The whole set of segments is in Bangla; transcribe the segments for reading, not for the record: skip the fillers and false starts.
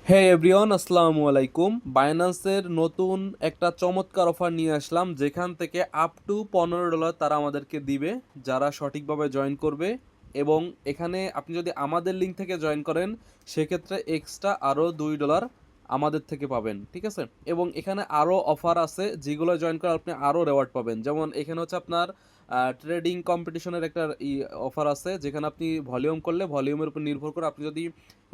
হে এভরিওয়ান, আসসালামু আলাইকুম। বাইন্যান্সের নতুন একটা চমৎকার অফার নিয়ে আসলাম, যেখান থেকে আপ টু $15 তারা আমাদেরকে দিবে যারা সঠিকভাবে জয়েন করবে। এবং এখানে আপনি যদি আমাদের লিঙ্ক থেকে জয়েন করেন, সেক্ষেত্রে এক্সট্রা আরও $2 আমাদের থেকে পাবেন, ঠিক আছে। এবং এখানে আরও অফার আছে, যেগুলো জয়েন করে আপনি আরও রেওয়ার্ড পাবেন। যেমন এখানে হচ্ছে আপনার ট্রেডিং কম্পিটিশনের একটা অফার আছে, যেখানে আপনি ভলিউম করলে ভলিউমের উপর নির্ভর করে আপনি যদি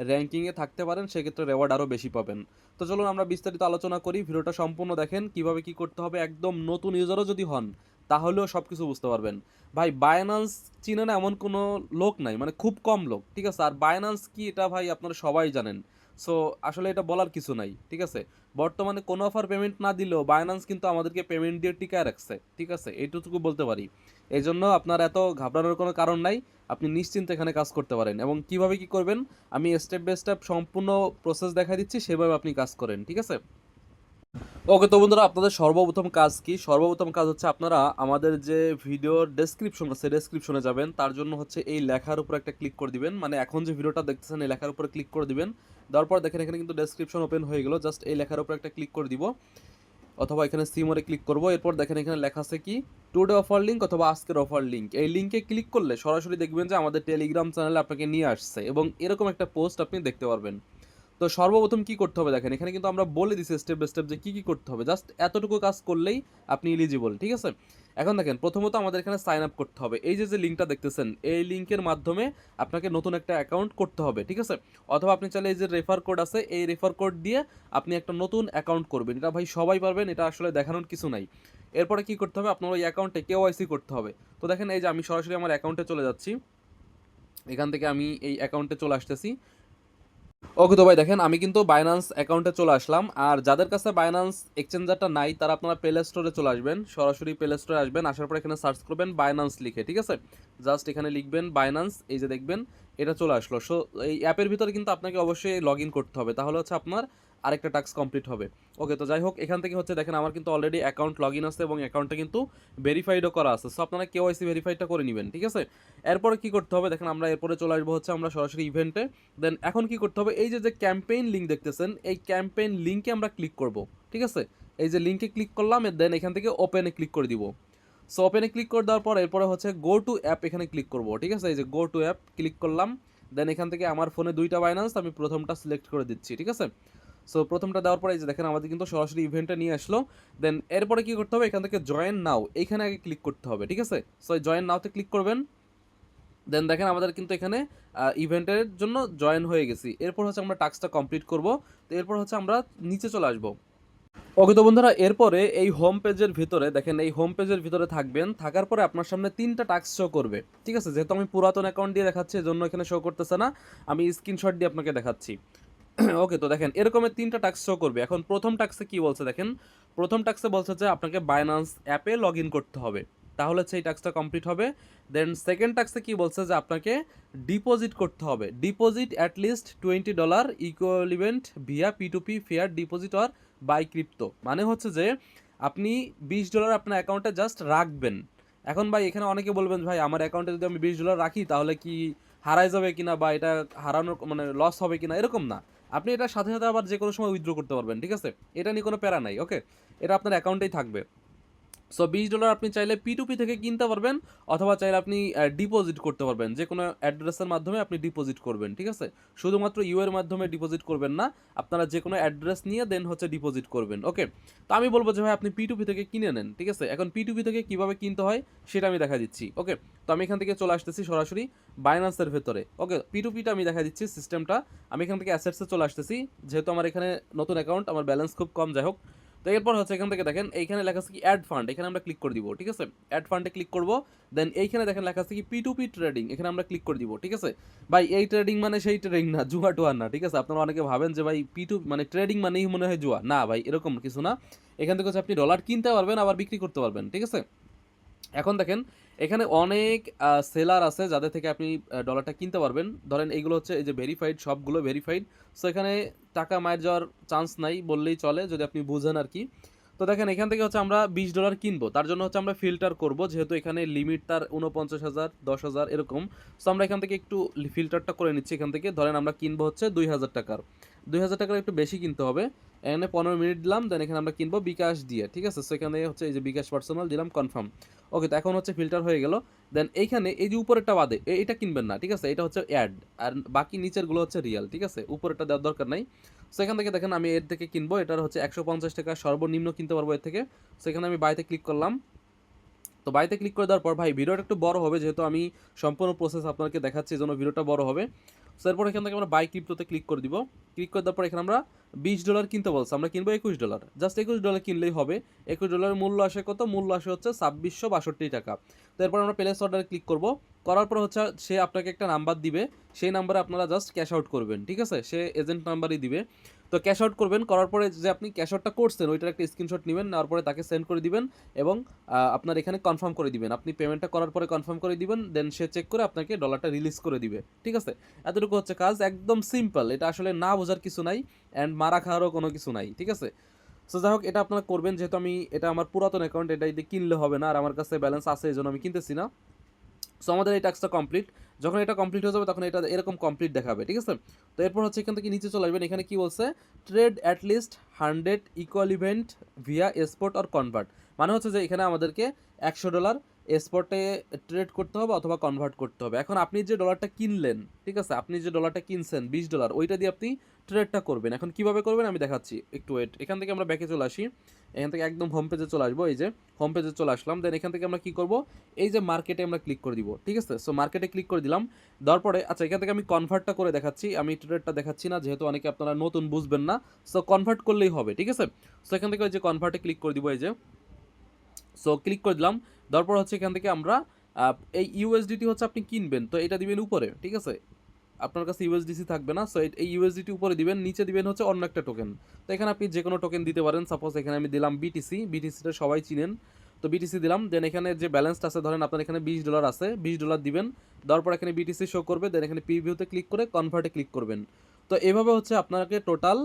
র্যাঙ্কিংয়ে থাকতে পারেন, সেক্ষেত্রে রেওয়ার্ড আরও বেশি পাবেন। তো চলুন আমরা বিস্তারিত আলোচনা করি। ভিডিওটা সম্পূর্ণ দেখেন, কিভাবে কি করতে হবে। একদম নতুন ইউজারও যদি হন, তাহলেও সব কিছু বুঝতে পারবেন। ভাই, বায়নান্স চিনে না এমন কোনো লোক নাই, মানে খুব কম লোক, ঠিক আছে। আর বায়নান্স কি, এটা ভাই আপনারা সবাই জানেন। সো আসলে এটা বলার কিছু নাই, ঠিক আছে। বর্তমানে কোনো অফার পেমেন্ট না দিলেও বায়নান্স কিন্তু আমাদেরকে পেমেন্ট দিয়ে টিকায় রাখছে, ঠিক আছে, এইটুকু বলতে পারি। এই জন্য আপনার এত ঘাবড়ানোর কোনো কারণ নাই। আপনি নিশ্চিন্তে এখানে কাজ করতে পারেন। এবং কিভাবে কি করবেন, আমি স্টেপ বাই স্টেপ সম্পূর্ণ প্রসেস দেখা দিচ্ছি, সেভাবে আপনি কাজ করেন, ঠিক আছে। ওকে, তো বন্ধুরা, আপনাদের সর্বপ্রথম কাজ কি? সর্বপ্রথম কাজ হচ্ছে আপনারা আমাদের যে ভিডিওর ডেসক্রিপশন আছে, ডেসক্রিপশনে যাবেন। তার জন্য হচ্ছে এই লেখার উপর একটা ক্লিক করে দিবেন, মানে এখন যে ভিডিওটা দেখতেছেন এই লেখার উপরে ক্লিক করে দিবেন। দেওয়ার পর দেখেন এখানে কিন্তু ডেসক্রিপশন ওপেন হয়ে গেল। জাস্ট এই লেখার উপর একটা ক্লিক করে দিব, অথবা এখানে সিমোরে ক্লিক করব। এরপর দেখেন এখানে লেখা আছে কি, টুডে অফার লিঙ্ক অথবা আজকের অফার লিঙ্ক। এই লিঙ্কে ক্লিক করলে সরাসরি দেখবেন যে আমাদের টেলিগ্রাম চ্যানেলে আপনাকে নিয়ে আসছে, এবং এরকম একটা পোস্ট আপনি দেখতে পারবেন। তো সর্বপ্রথম কি করতে হবে দেখেন, এখানে কিন্তু আমরা বলে দিছি স্টেপ বাই স্টেপ যে কি কি করতে হবে। জাস্ট এতটুকু কাজ করলেই আপনি এলিজিবল, ঠিক আছে। এখন দেখেন, প্রথমত আমাদের এখানে সাইন আপ করতে হবে। এই যে যে লিঙ্কটা দেখতেছেন, এই লিঙ্কের মাধ্যমে আপনাকে নতুন একটা অ্যাকাউন্ট করতে হবে, ঠিক আছে। অথবা আপনি চাইলে এই যে রেফার কোড আছে, এই রেফার কোড দিয়ে আপনি একটা নতুন অ্যাকাউন্ট করবেন। এটা ভাই সবাই পারবেন, এটা আসলে দেখানোর কিছু নাই। এরপরে কি করতে হবে, আপনার ওই অ্যাকাউন্টে কেওয়াইসি করতে হবে। তো দেখেন এই যে আমি সরাসরি আমার অ্যাকাউন্টে চলে যাচ্ছি। এখান থেকে আমি এই অ্যাকাউন্টে চলে আসতেছি। ওকে, তো ভাই দেখেন আমি কিন্তু বাইন্যান্স অ্যাকাউন্টে চলে আসলাম। আর যাদের কাছে বাইন্যান্স এক্সচেঞ্জারটা নাই, তারা আপনারা প্লে স্টোরে চলে আসবেন। সরাসরি প্লে স্টোরে আসবেন, আসার পর এখানে সার্চ করবেন বাইন্যান্স লিখে, ঠিক আছে। জাস্ট এখানে লিখবেন বাইন্যান্স, এই যে দেখবেন এটা চলে আসলো। সো এই অ্যাপের ভিতরে কিন্তু আপনাকে অবশ্যই লগ ইন করতে হবে, তাহলে হচ্ছে আপনার আরেকটা টাস্ক কমপ্লিট হবে। ওকে, তো যাই হোক, এখান থেকে হচ্ছে দেখেন আমার কিন্তু অলরেডি অ্যাকাউন্ট লগ ইন আছে, এবং অ্যাকাউন্টটা কিন্তু ভেরিফাইডও করা আছে। সো আপনারা কেওয়াইসি ভেরিফাইডটা করে নেবেন, ঠিক আছে। এরপরে কি করতে হবে দেখেন, আমরা এরপরে চলে আসবো হচ্ছে আমরা সরাসরি ইভেন্টে। দেন এখন কি করতে হবে, এই যে যে ক্যাম্পেইন লিঙ্ক দেখতেছেন, এই ক্যাম্পেইন লিঙ্কে আমরা ক্লিক করব, ঠিক আছে। এই যে লিঙ্কে ক্লিক করলাম, দেন এখান থেকে ওপেনে ক্লিক করে দিব। সো ওপেনে ক্লিক করে দেওয়ার পর এরপরে হচ্ছে গো টু অ্যাপ, এখানে ক্লিক করব, ঠিক আছে। এই যে গো টু অ্যাপ ক্লিক করলাম। দেন এখান থেকে আমার ফোনে দুইটা বাইন্যান্স, আমি প্রথমটা সিলেক্ট করে দিচ্ছি, ঠিক আছে। সো প্রথমটা দেওয়ার পরে এই যে দেখেন আমাদের কিন্তু সরাসরি ইভেন্টে নিয়ে আসলো। দেন এরপরে কি করতে হবে, এখান থেকে জয়েন নাও এইখানে আগে ক্লিক করতে হবে, ঠিক আছে। সো জয়েন নাওতে ক্লিক করবেন। দেন দেখেন আমাদের কিন্তু এখানে ইভেন্টের জন্য জয়েন হয়ে গেছি। এরপর হচ্ছে আমরা টাস্কটা কমপ্লিট করব। তো এরপর হচ্ছে আমরা নিচে চলে আসবো। ওকে, তো বন্ধুরা, এরপরে এই হোম পেজের ভিতরে দেখেন, এই হোম পেজের ভিতরে থাকবেন। থাকার পরে আপনার সামনে তিনটা টাস্ক শো করবে, ঠিক আছে। যেহেতু আমি পুরাতন অ্যাকাউন্ট দিয়ে দেখাচ্ছি, এজন্য এখানে শো করতেছে না, আমি স্ক্রিনশট দিয়ে আপনাকে দেখাচ্ছি। ওকে, তো দেখেন এরকমের তিনটা টাস্ক শো করবে। এখন প্রথম টাস্কে কি বলছে দেখেন, প্রথম টাস্কে বলছে যে আপনাকে বাইন্যান্স অ্যাপে লগ ইন করতে হবে, তাহলে হচ্ছে এই টাস্কটা কমপ্লিট হবে। দেন সেকেন্ড টাস্কে কি বলছে যে আপনাকে ডিপোজিট করতে হবে, deposit at least $20 equivalent via P2P fiat deposit or buy crypto. মানে হচ্ছে যে আপনি $20 আপনার অ্যাকাউন্টে জাস্ট রাখবেন। এখন ভাই এখানে অনেকে বলবেন, ভাই আমার অ্যাকাউন্টে যদি আমি $20 রাখি, তাহলে কি হারাই যাবে কিনা, বা এটা হারানোর মানে লস হবে কিনা, এরকম না। আপনি এটার সাথে সাথে আবার যে কোনো সময় উইথড্র করতে পারবেন, ঠিক আছে। এটা নিয়ে কোনো প্যারা নাই, ওকে। এটা আপনার অ্যাকাউন্টেই থাকবে। সো $20 আপনি চাইলে P2P থেকে কিনতে পারবেন, অথবা চাইলে আপনি ডিপোজিট করতে পারবেন, যে কোনো অ্যাড্রেসের মাধ্যমে আপনি ডিপোজিট করবেন, ঠিক আছে। শুধুমাত্র ইউ এর মাধ্যমে ডিপোজিট করবেন না, আপনারা যে কোনো অ্যাড্রেস নিয়ে দেন হচ্ছে ডিপোজিট করবেন, ওকে। তো আমি বলবো যে ভাই আপনি P2P থেকে কিনে নেন, ঠিক আছে। এখন P2P থেকে কিভাবে কিনতে হয় সেটা আমি দেখা দিচ্ছি, ওকে। তো আমি এখান থেকে চলে আসতেছি সরাসরি বাইন্যান্সের ভেতরে, ওকে। P2Pটা আমি দেখা দিচ্ছি সিস্টেমটা। আমি এখান থেকে অ্যাসেটসে চলে আসতেছি, যেহেতু আমার এখানে নতুন অ্যাকাউন্ট, আমার ব্যালেন্স খুব কম, যাই হোক। তো এরপর হচ্ছে এখান থেকে দেখেন এইখানে লেখা আছে কি অ্যাড ফান্ড, এখানে আমরা ক্লিক করে দিব, ঠিক আছে। অ্যাড ফান্ডে ক্লিক করব। দেন এইখানে দেখেন লেখা আছে কি P2P ট্রেডিং, এখানে আমরা ক্লিক করে দিব, ঠিক আছে। ভাই এই ট্রেডিং মানে সেই ট্রেডিং না, জুয়া টুয়া না, ঠিক আছে। আপনারা অনেকে ভাবেন যে ভাই P2 মানে ট্রেডিং মানেই মনে হয় জুয়া, না ভাই, এরকম কিছু না। এখান থেকে হচ্ছে আপনি ডলার কিনতে পারবেন, আবার বিক্রি করতে পারবেন, ঠিক আছে। এখন দেখেন এখানে অনেক সেলার আছে যাদের থেকে আপনি ডলারটা কিনতে পারবেন। ধরেন এইগুলো হচ্ছে এই যে ভেরিফাইড, সবগুলো ভেরিফাইড। সো এখানে টাকা মায়ের যাওয়ার চান্স নাই বললেই চলে, যদি আপনি বুঝেন আর কি। তো দেখেন এখান থেকে হচ্ছে আমরা $20 কিনবো, তার জন্য হচ্ছে আমরা ফিল্টার করব, যেহেতু এখানে লিমিট তার 49,000, 10,000 এরকম। সো আমরা এখান থেকে একটু ফিল্টারটা করে নিচ্ছি। এখান থেকে ধরেন আমরা কিনবো হচ্ছে 2,000 টাকার। 2000 টাকার একটু বেশি কিনতে হবে। এখানে 15 মিনিট দিলাম, দেন এখানে আমরা কিনবো বিকাশ দিয়ে, ঠিক আছে? সো এখানে হচ্ছে এই যে বিকাশ পার্সোনাল দিলাম, কনফার্ম। ওকে, তো এখন হচ্ছে ফিল্টার হয়ে গেল। দেন এইখানে এই যে উপরেরটা বাদে এটা কিনবেন না, ঠিক আছে? এটা হচ্ছে অ্যাড, আর বাকি নিচেরগুলো হচ্ছে রিয়াল, ঠিক আছে? উপরেরটা দেওয়ার দরকার নাই। সো এখান থেকে দেখেন আমি এর থেকে কিনবো, এটার হচ্ছে 150 টাকা সর্বনিম্ন কিনতে পারবো এর থেকে। সো এখানে আমি বাইতে ক্লিক করলাম। তো বাড়িতে ক্লিক করে দেওয়ার পর ভাই ভিডিওটা একটু বড় হবে, যেহেতু আমি সম্পূর্ণ প্রসেস আপনাকে দেখাচ্ছি, এই জন্য ভিডিওটা বড় হবে। সো এরপর এখান থেকে আমরা বাই ক্রিপ্টোতে ক্লিক করে দিব। ক্লিক করে দেওয়ার পর এখানে আমরা $20 কিনতে বলছি, আমরা কিনবো $21, জাস্ট $21 কিনলেই হবে। $21 মূল্য আসে কত? মূল্য আসে হচ্ছে 2662 টাকা। তো এরপর আমরা প্লেস অর্ডারে ক্লিক করব। করার পর হচ্ছে সে আপনাকে একটা নাম্বার দিবে, সেই নাম্বারে আপনারা জাস্ট ক্যাশ আউট করবেন, ঠিক আছে? সে এজেন্ট নাম্বারই দিবে। তো ক্যাশ আউট করবেন, করার পরে যে আপনি ক্যাশ আউটটা করছেন ওইটার একটা স্ক্রিনশট নেবেন, নেওয়ার পরে তাকে সেন্ড করে দিবেন এবং আপনার এখানে কনফার্ম করে দিবেন। আপনি পেমেন্টটা করার পরে কনফার্ম করে দিবেন, দেন সে চেক করে আপনাকে ডলারটা রিলিজ করে দিবে, ঠিক আছে? এতটুকু হচ্ছে কাজ, একদম সিম্পল। এটা আসলে না বোঝার কিছু নাই, অ্যান্ড মারা খাওয়ারও কোনো কিছু নাই, ঠিক আছে? সো যাই হোক, এটা আপনারা করবেন, যেহেতু এটা আমার পুরাতন অ্যাকাউন্ট, এটা দিয়ে কিনলে হবে না, আর আমার কাছে ব্যালেন্স আছে, এই জন্য আমি কিনতেছি না। সো আমাদের এই টাস্কটা কমপ্লিট। যখন এটা কমপ্লিট হয়ে যাবে তখন এটা এরকম কমপ্লিট দেখাবে, ঠিক আছে? তো এরপর হচ্ছে এখান থেকে নিচে চলে আসবেন, এখানে কি বলছে? Trade at least 100 equivalent via export or convert. মানে হচ্ছে যে এখানে আমাদেরকে $100 এক্সপোর্টে ট্রেড করতে হবে অথবা কনভার্ট করতে হবে। এখন আপনি যে ডলারটা কিনলেন, ঠিক আছে, আপনি যে ডলারটা কিনছেন $20, ওইটা দিয়ে আপনি ট্রেডটা করবেন। এখন কিভাবে করবেন আমি দেখাচ্ছি, একটু ওয়েট। এখান থেকে আমরা ব্যাকে চলে আসি, এখান থেকে একদম হোম পেজে চলে আসবো। এই যে হোম পেজে চলে আসলাম, দেন এখান থেকে আমরা কি করব? এই যে মার্কেটে আমরা ক্লিক করে দিব, ঠিক আছে? সো মার্কেটে ক্লিক করে দিলাম, দেওয়ার পরে আচ্ছা এখান থেকে আমি কনভার্টটা করে দেখাচ্ছি, আমি ট্রেডটা দেখাচ্ছি না, যেহেতু অনেকে আপনারা নতুন বুঝবেন না। সো কনভার্ট করলেই হবে, ঠিক আছে? সো এখান থেকে ওই যে কনভার্টে ক্লিক করে দিব, এই যে সো ক্লিক করে দিলাম। দেওয়ার পর হচ্ছে এখান থেকে আমরা এই ইউএসডিটি হচ্ছে আপনি কিনবেন, তো এটা দিবেন উপরে, ঠিক আছে? আপনার কাছে ইউএসডিসি থাকবে না, সো এই ইউএসডিটি উপরে দিবেন, নিচে দিবেন হচ্ছে অন্য একটা টোকেন। তো এখানে আপনি যে কোনো টোকেন দিতে পারেন, সাপোজ এখানে আমি দিলাম বিটিসি, বিটিসিটা সবাই চিনেন, তো বিটিসি দিলাম। দেন এখানে যে ব্যালেন্সটা আছে, ধরেন আপনার এখানে $20 আছে, $20 দিবেন। দেওয়ার পর এখানে বিটিসি শো করবে, দেন এখানে প্রিভিউতে ক্লিক করে কনভার্টে ক্লিক করবেন। তো এভাবে হচ্ছে আপনাকে টোটাল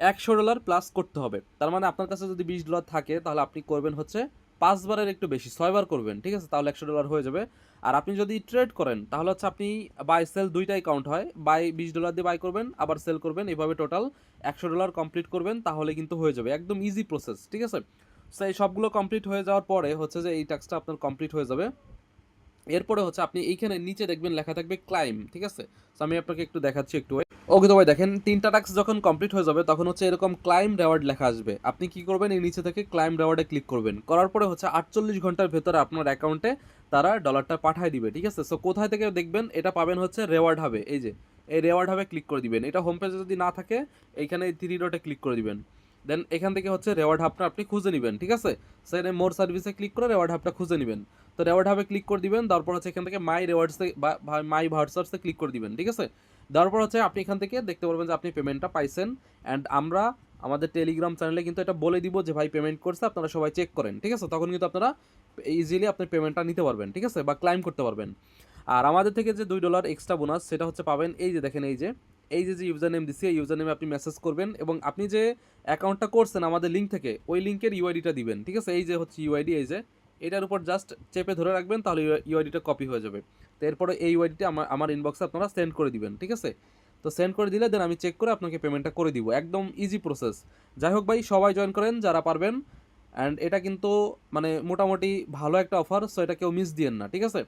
$100 প্লাস করতে হবে। তার মানে আপনার কাছে যদি $20 থাকে, তাহলে আপনি করবেন হচ্ছে 5 বারের একটু বেশি, 6 বার করবেন, ঠিক আছে? তাহলে $100 হয়ে যাবে। আর আপনি যদি ট্রেড করেন, তাহলে হচ্ছে আপনি বাই সেল দুইটাই কাউন্ট হয়, বাই $20 দিয়ে বাই করবেন, আবার সেল করবেন, এভাবে টোটাল $100 কমপ্লিট করবেন, তাহলে কিন্তু হয়ে যাবে, একদম ইজি প্রসেস, ঠিক আছে? সো এই সবগুলো কমপ্লিট হয়ে যাওয়ার পরে হচ্ছে যে এই টাস্কটা আপনার কমপ্লিট হয়ে যাবে। এরপরে হচ্ছে আপনি এইখানে নিচে দেখবেন লেখা থাকবে ক্লাইম, ঠিক আছে? সো আমি আপনাকে একটু দেখাচ্ছি, একটু ওকে। তো ভাই দেখেন, 3টা টাস্ক যখন কমপ্লিট হয়ে যাবে তখন হচ্ছে এরকম ক্লাইম রেওয়ার্ড লেখা আসবে। আপনি কি করবেন? এই নিচে থেকে ক্লাইম রেওয়ার্ডে ক্লিক করবেন, করার পরে হচ্ছে 48 ঘন্টার ভেতরে আপনার অ্যাকাউন্টে তারা ডলারটা পাঠিয়ে দিবে, ঠিক আছে? সো কোথায় থেকে দেখবেন? এটা পাবেন হচ্ছে রেওয়ার্ড হবে, এই যে এই রেওয়ার্ড হবে, ক্লিক করে দিবেন। এটা হোম পেজে যদি না থাকে, এইখানে এই 3 ডটে ক্লিক করে দিবেন। দেন এখান থেকে হচ্ছে রেওয়ার্ড হাবটা আপনি খুঁজে নেবেন, ঠিক আছে? সেখানে মোর সার্ভিসে ক্লিক করে রেওয়ার্ড হাবটা খুঁজে নেবেন। তো রেওয়ার্ড হাবে ক্লিক করে দিবেন, তারপর হচ্ছে এখান থেকে মাই রেওয়ার্ডসে বা মাই ভার্সার্সে ক্লিক করে দিবেন, ঠিক আছে? দেওয়ার পর হচ্ছে আপনি এখান থেকে দেখতে পারবেন যে আপনি পেমেন্টটা পাইছেন। অ্যান্ড আমরা আমাদের টেলিগ্রাম চ্যানেলে কিন্তু এটা বলে দিব যে ভাই পেমেন্ট করছে, আপনারা সবাই চেক করেন, ঠিক আছে? তখন কিন্তু আপনারা ইজিলি আপনার পেমেন্টটা নিতে পারবেন, ঠিক আছে? বা ক্লাইম করতে পারবেন। আর আমাদের থেকে যে $2 এক্সট্রা বোনাস, সেটা হচ্ছে পাবেন এই যে দেখেন, এই যে ইউজার নেম দিছি, এই ইউজার নেমে আপনি মেসেজ করবেন, এবং আপনি যে অ্যাকাউন্টটা করছেন আমাদের লিঙ্ক থেকে, ওই লিঙ্কের ইউআইডিটা দিবেন, ঠিক আছে? এই যে হচ্ছে ইউআইডি, এই যে এটার উপর জাস্ট চেপে ধরে রাখবেন, তাহলে ইউআইডিটা কপি হয়ে যাবে। তো এরপরে এই ইউআইডিটা আমার ইনবক্সে আপনারা সেন্ড করে দিবেন, ঠিক আছে? তো সেন্ড করে দিলে দেন আমি চেক করে আপনাকে পেমেন্টটা করে দিব, একদম ইজি প্রসেস। যাই হোক ভাই, সবাই জয়েন করেন যারা পারবেন। অ্যান্ড এটা কিন্তু মানে মোটামুটি ভালো একটা অফার, সো এটা কেউ মিস দিয়েন না, ঠিক আছে?